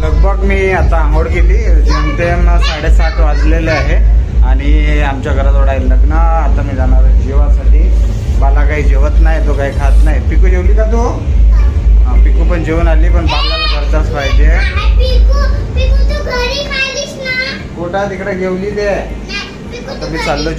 लगभग मी आता आंघोळ केली, जेमतेम 7:30 वाजलेले आहे आणि आमच्या घरात थोडा लग्न. आता मी जाणार आहे जेवासाठी. बाला काही जेवत नाही, तो काही खात नाही. पिकू जेवली का तू? हा, पिकू पण जेवण आली, पण बालाला घरचाच पाहिजे. कुठं तिकडे जेवली ते. आता मी चाललो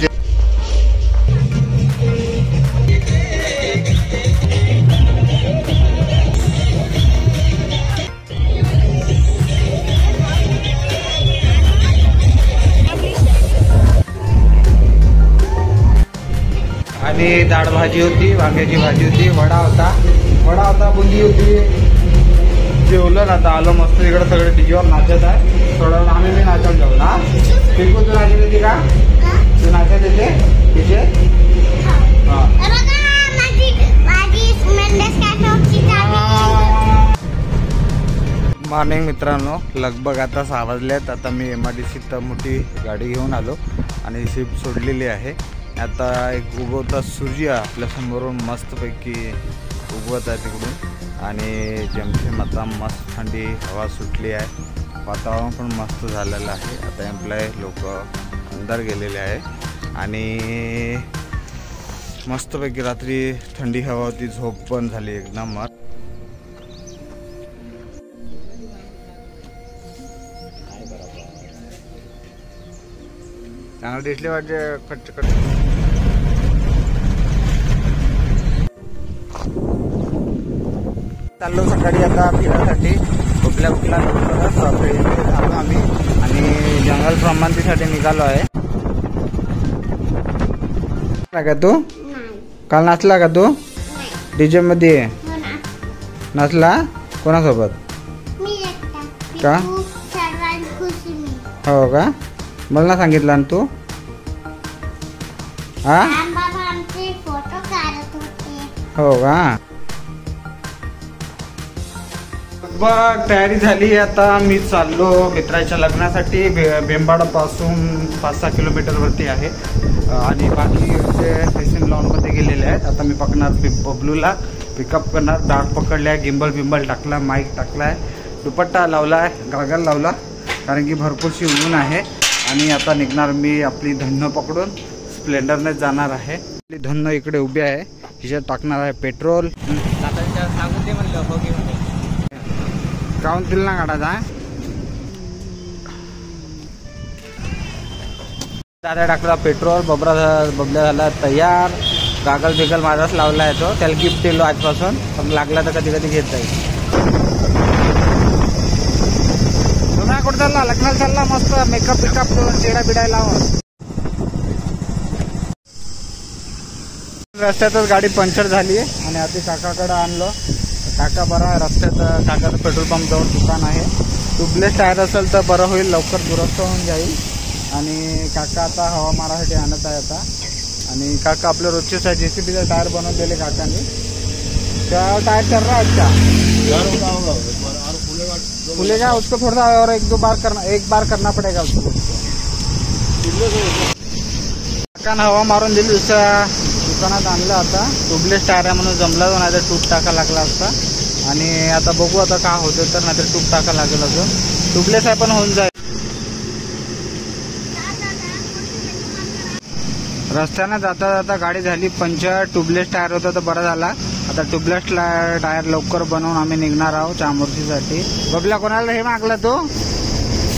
आणि डाळ भाजी होती, वांग्याची भाजी होती, वडा होता, बुंदी होती. जेवलं ना, आता आलो मस्त. इकडे सगळे डीजेवर नाचत आहे. थोडं आम्ही मी नाचत जाऊ ना. बिलकुल तू नाचत येते का? तू नाचत येते तिथे? मॉर्निंग मित्रांनो, लगभग आता 6 वाजलेत. आता मी MIDCत मोठी गाडी घेऊन आलो आणि शिप सोडलेली आहे. आता एक उगवता सूर्य आपल्या समोरून मस्तपैकी उगवत आहे तिकडून आणि जेमतेम आता मस्त थंडी हवा सुटली आहे. वातावरण पण मस्त झालेलं आहे. आता एम्प्लॉय लोक अंदर गेलेले आहे आणि मस्तपैकी रात्री थंडी हवा होती, झोप पण झाली एकदम मस्त. चांगलं दिसले वाटते कट. चाललो सकाळी आता फिरण्यासाठी. कुठल्या झालो आम्ही आणि जंगल प्रमाणतीसाठी निघालो आहे. का तू काल नाचला का तू डीजे मध्ये? नाचला कोणासोबत का? हो का? मला ना सांगितलं ना तू? हा, हो का? बघ तयारी झाली. आता मी चाललो मित्राच्या लग्नासाठी. बेंबाडा पासून 5-6 किलोमीटर वरती आहे आणि बाकी स्टेशन लॉन मध्ये गेलेले आहेत. आता मी पकडणार बबलूला, पिकअप करणार. डाग पकडल्या, गिंबल टाकला, माईक टाकलाय, दुपट्टा लावलाय, गागल लावला, कारण की भरपूरशी ऊन आहे. आणि आता निघणार मी आपली धन्न पकडून. स्प्लेंडरने जाणार आहे. आपली धन्न इकडे उभी आहे, हिच्यात टाकणार आहे पेट्रोल. सांगून दे म्हणलं, हो घेऊन काऊन दिल ना गाडाचा. दादा टाकला पेट्रोल. बबल्या झाला तयार. गागल बिगल माझाच लावला आहे तो. त्याला गिफ्ट दिलो आजपासून, पण लागला तर कधी कधी घेत जाईल. तुम्ही कुठं चालला? लग्नाला चालला? मस्त मेकअप बिकअप करून चेहरा बिडाय लावून. रस्त्यातच गाडी पंक्चर झाली आणि आधी काकाकडे आणलो. काका बरा आहे. रस्त्यात काकाचं पेट्रोल पंप जवळ दुकान आहे. ट्यूबलेस टायर असेल तर बरं होईल, लवकर दुरुस्त होऊन जाईल. आणि काका आता हवा मारासाठी आणत आहे आता. आणि काका आपले रोजचेच आहे. JCBचा टायर बनवून दिले काकांनी. क्या टायर चल रहा है अच्छा? खुलेगा उसको थोड़ा और एक बार करना पड़ेगा उसको. काकानं हवा मारून दिली. दुकानात आणलं. आता ट्यूबलेस टायर आहे म्हणून जमला, नाही तर ट्यूब टाका लागला असता. आणि आता बघू आता काय होतं तर, नाहीतर ट्यूब टाका लागेल. अजून ट्यूबलेस आहे पण होऊन जाईल. रस्त्यानं जाता जाता गाडी झाली पंक्चर. ट्यूबलेस टायर होतं तर बरं झाला. आता ट्यूबलेस टायर लवकर बनवून आम्ही निघणार आहोत चामोर्शीसाठी. बबल्या कोणाला हे मागला तो?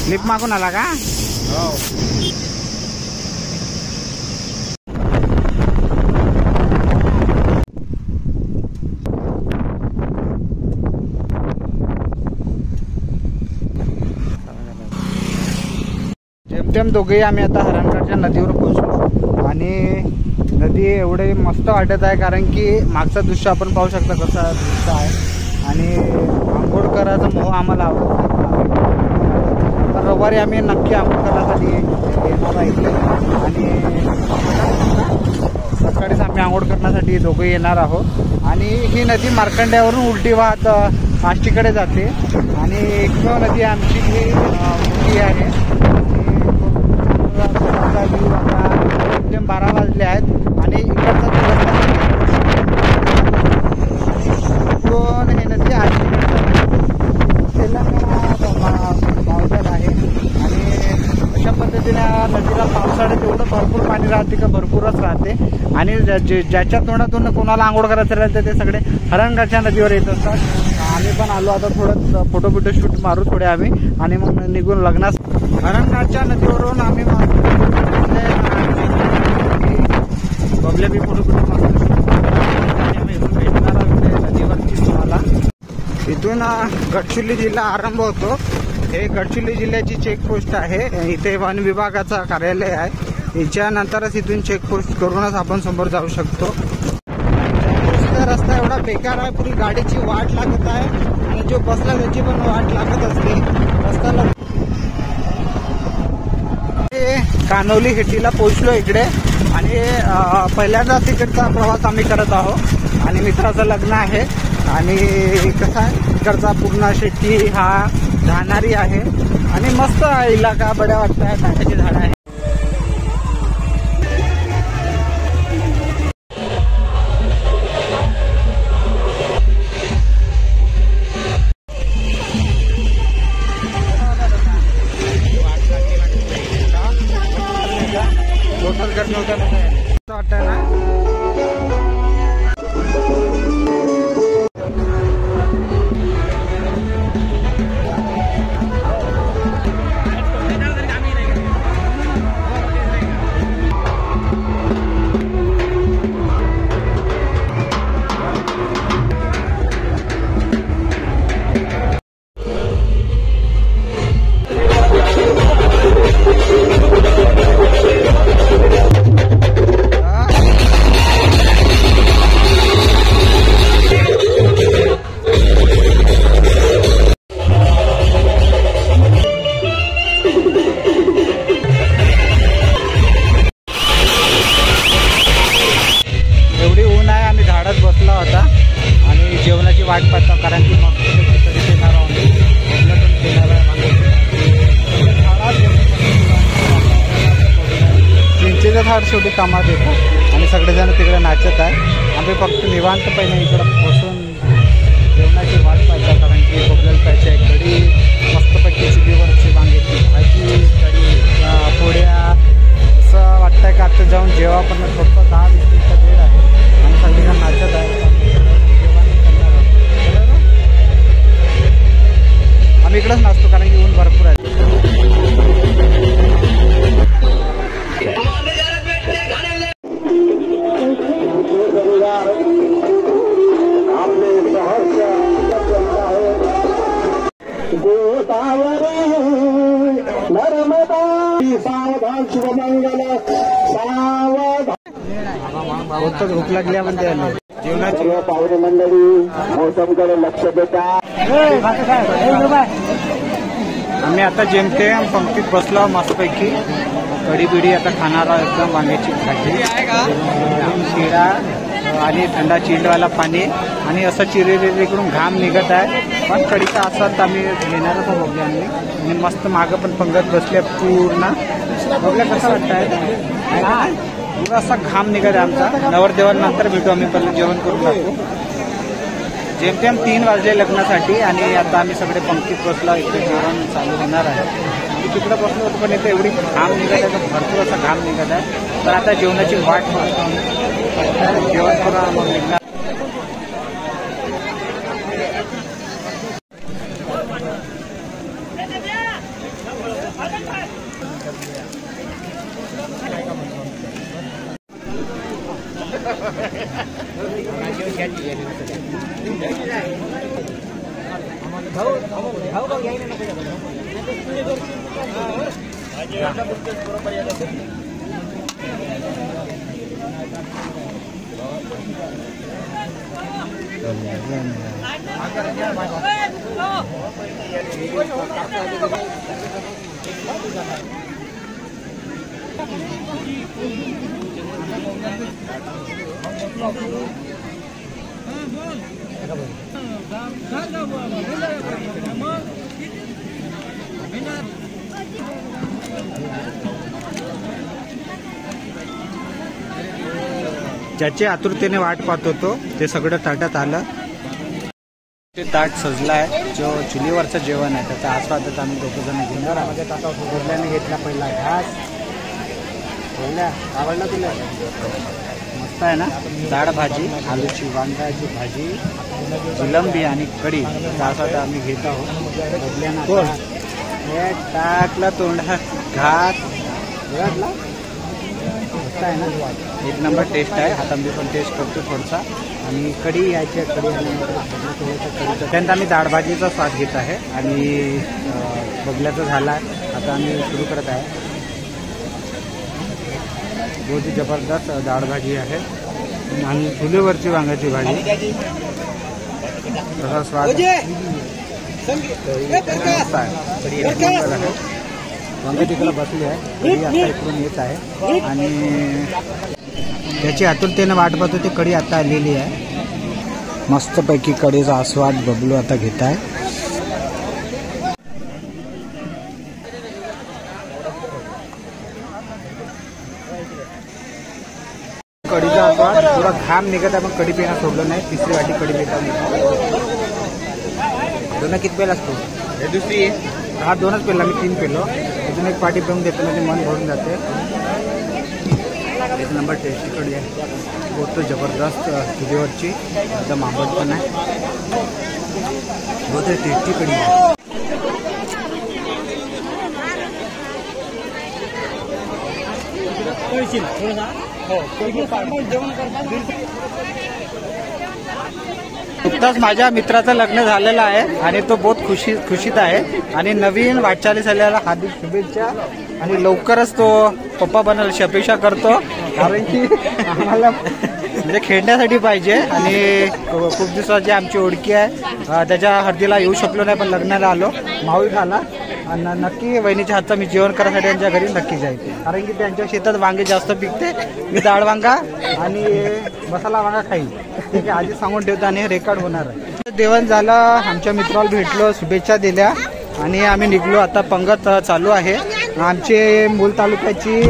लिप मागून आला का? हो. जेमतेम दोघेही आम्ही आता हरणगडच्या नदीवर पोहोचलो आणि नदी एवढे मस्त वाटत आहे, कारण की मागचं दृश्य आपण पाहू शकता कसं दृश्य आहे. आणि आंघोळ करायचा मोह आम्हाला आवडतो. तर रविवारी आम्ही नक्की आंघोळ करण्यासाठी येणार आहे आणि सकाळीच आम्ही आंघोळ करण्यासाठी दोघे येणार आहोत. आणि ही नदी मार्कंड्यावरून उलटी वाहत आष्टीकडे जाते आणि एकमेव नदी आमची ही मोठी आहे. आणि 12 वाजले आहेत आणि इकडचा कोण हे नदी आष्टीकडे तेलंगणा कमी राहते का भरपूरच राहते. आणि ज्याच्या तोंडातून कोणाला आंघोळ करायचं राहतं ते सगळे हरणगाच्या नदीवर येत असतात. आम्ही पण आलो आता थोडं फोटो शूट मारू थोडे आम्ही आणि मग निघून लग्नास. हरणगाच्या नदीवरून आम्ही बबले बी फोटो भेटणार नदीवरती तुम्हाला. इथून गडचिरोली जिल्हा आरंभ होतो. हे गडचिरोली जिल्ह्याची चेकपोस्ट आहे. इथे वन विभागाचा कार्यालय आहे. याच्यानंतरच इथून चेकपोस्ट करूनच आपण समोर जाऊ शकतो. रस्ता एवढा बेकार आहे, पुरी गाडीची वाट लागत आहे आणि जो बसला त्याची पण वाट लागत असते रस्त्याला. कानोली हेटीला पोहोचलो इकडे आणि पहिल्यांदा तिकडचा प्रवास आम्ही करत आहोत आणि मित्राचं लग्न आहे. आणि कसं आहे इकडचा पूर्ण शेती हा जाणारी आहे आणि मस्त इलाका बड्या वाटत आहे. नारळाची झाडं आहे. वाटतंय ना वाट पाहता कारण की मग चिंचेचं झाड शेवटी कामात येतं आणि सगळेजण तिकडे नाचत आहे. आम्ही फक्त निवांतपणे इकडं बसून जेवणाची वाट पाहता कारण की बबल्याला पाहिजे कढी मस्तपैकी चुलीवरची वांग्याची भाजी कढी पोळ्या असं वाटतंय का आता जाऊन जेव्हा पण फक्त 10-20 मिनिटं वेळ आहे आणि सगळेजण नाचत आहे. आम्ही इकडेच नाचतो कारण की ऊन भरपूर आहे. भूक लागली आपण द्यायला जेवणाची पाहुणे मंडळी मोसमकडे लक्ष देता. आम्ही आता जेमतेम पंक्तीत बसलो मस्तपैकी कढी बिडी आता खाणार एकदम वांग्याची भाजी शिरा आणि थंडा चिंडवाला पाणी आणि असं चिरेकडून घाम निघत आहे. पण कढीचा असाच आम्ही घेणारच बघले आणि मस्त मागं पण पंगत बसले पूर्ण बघल्या कसं वाटतंय. पुरा असा घाम निघत आहे आमचा. नवरदेवानंतर भेटू आम्ही पहिलं जेवण करून लागतो. जेमतेम 3 वाजले लग्नासाठी आणि आता आम्ही सगळे पंक्तीत बसलो. इथे जेवण चालू होणार आहे. तिकडे बसलो होतो पण इथे एवढी घाम निघत आहे भरपूर असा घाम निघत आहे. तर आता जेवणाची वाट पाहतो. जेवण करून मग निघणार. ज्याची आतुरतेने वाट पाहत होतो ते सगळं ताटात आलं. ते ताट सजलं आहे. जो चुलीवरचं जेवण आहे त्याचा आस्वादच आम्ही 2 जण घेणार. आम्हाला ताटावर बोलल्याने घेतला पहिला घास आवडला तुला? मस्त आहे ना. डाळ भाजी, आलूची वांग्याची भाजी, जिलंबी आणि कढी त्यासाठी आम्ही घेत आहोत. हे टाकला तोंडात घात घातला. मस्त आहे ना, एक नंबर टेस्ट आहे. आता मी पण टेस्ट करतो थोडसा. आणि कढी यायची आहे. कढी त्यानंतर आम्ही डाळ भाजीचा स्वाद घेत आहे आणि बगल्याचा झाला आहे. आता आम्ही सुरू करत आहे. बहुत ही जबरदस्त डाळ भाजी आहे आणि चुलीवरची वांग्याची भाजी. तसा स्वाद मस्त आहे. वांगे तिकडे बसली आहे. कढी आता इकडून येत आहे आणि त्याची आतुरतेने वाट पाहतो. ती कढी आता आलेली आहे. मस्तपैकी कढीचा आस्वाद बबलू आता घेत आहे. कढीचा आस्वाद पुरा घाम निघत आहे पण कढी पिणं सोडलं नाही. तिसरी वाटी कढी पिता. दोन किती पेल असतो? दुसरी हा दोनच पेला. मी 3 पेलो. अजून एक पाटी पिऊन देतो म्हणजे मन भरून जाते. एक नंबर टेस्टी कढी आहे. बहुत जबरदस्त चुलीवरची एकदम आंबट पण आहे. बहुत टेस्टी कढी आहे. नुकताच माझ्या मित्राचं लग्न झालेलं आहे आणि तो बहुत खुशीत आहे आणि नवीन वाटचालीला हार्दिक शुभेच्छा. आणि लवकरच तो पप्पा बनायला अपेक्षा करतो कारण की आम्हाला म्हणजे खेळण्यासाठी पाहिजे. आणि खूप दिवसाची आमची ओळखी आहे. त्याच्या हळदीला येऊ शकलो नाही पण लग्नाला आलो. माऊल झाला आणि नक्की वहिनीच्या हातचं मी जेवण करायसाठी त्यांच्या घरी नक्की जाईल कारण की त्यांच्या शेतात वांगे जास्त पिकते. मी डाळ वांगा आणि मसाला वांगा खाईल. ठीक आहे, आधी सांगून ठेवतो आणि रेकॉर्ड होणार आहे. जेवण झालं. आमच्या मित्राला भेटलो, शुभेच्छा दिल्या आणि आम्ही निघलो. आता पंगत चालू आहे. आमचे मूल तालुक्याची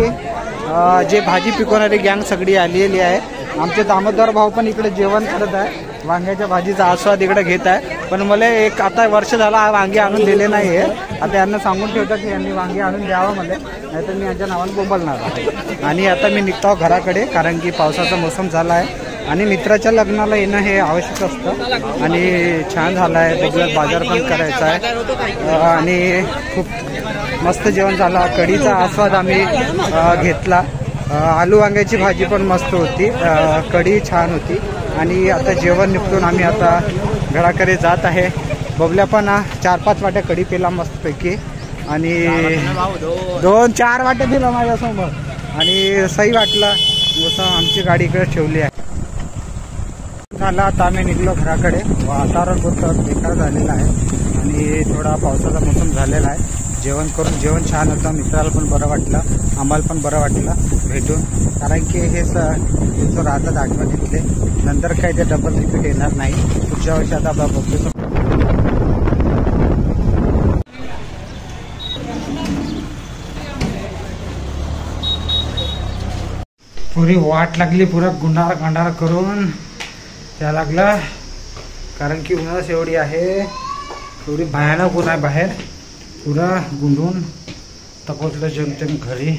जे भाजी पिकवणारी गँग सगळी आलेली आहे. आमचे दामोदर भाऊ पण इकडे जेवण करत आहे. वांग्याच्या भाजीचा आस्वाद इकडे घेत आहे. पण मला एक आता वर्ष झाला वांगे आणून दिले नाही आहे. आता यांना सांगून ठेवतं की यांनी वांगे आणून द्यावं मला, नाहीतर मी यांच्या नावानं बोंबलणार आहे. आणि आता मी निघतो घराकडे कारण की पावसाचा मोसम झाला आहे आणि मित्राच्या लग्नाला येणं हे आवश्यक असतं. आणि छान झालं आहे. बघूयात, बाजार पण करायचा आहे आणि खूप मस्त जेवण झाला. कढीचा आस्वाद आम्ही घेतला. आलू वांग्याची भाजी पण मस्त होती. कढी छान होती. आणि आता जेवण निपटून आम्ही आता घराकडे जात आहे. बबल्या पण 4-5 वाट्या कढी पिला मस्तपैकी आणि 2-4 वाट्या पिला माझ्यासमोर आणि सही वाटला. जसं आमची गाडी इकडे ठेवली आहे. झाला आता आम्ही निघलो घराकडे. वातावरण खूप बेकार झालेलं आहे आणि थोडा पावसाचा मोसम झालेला आहे. जेवण करून जेवण छान होतं. मित्राला पण बरं वाटलं, आम्हाला पण बरं वाटलं भेटून कारण की हे दिवस राहतात आठवणीतले. नंतर काही ते डबल रिपीट येणार नाही. पुढच्या वर्षी आता आपला बघतो. पुरी वाट लागली. पुरा गुंडार करून त्या लागला कारण की उन्हाळा एवढी आहे. एवढी भयानक ऊन आहे बाहेर. पुरा गुंडून तपोचलं जेमतेम घरी.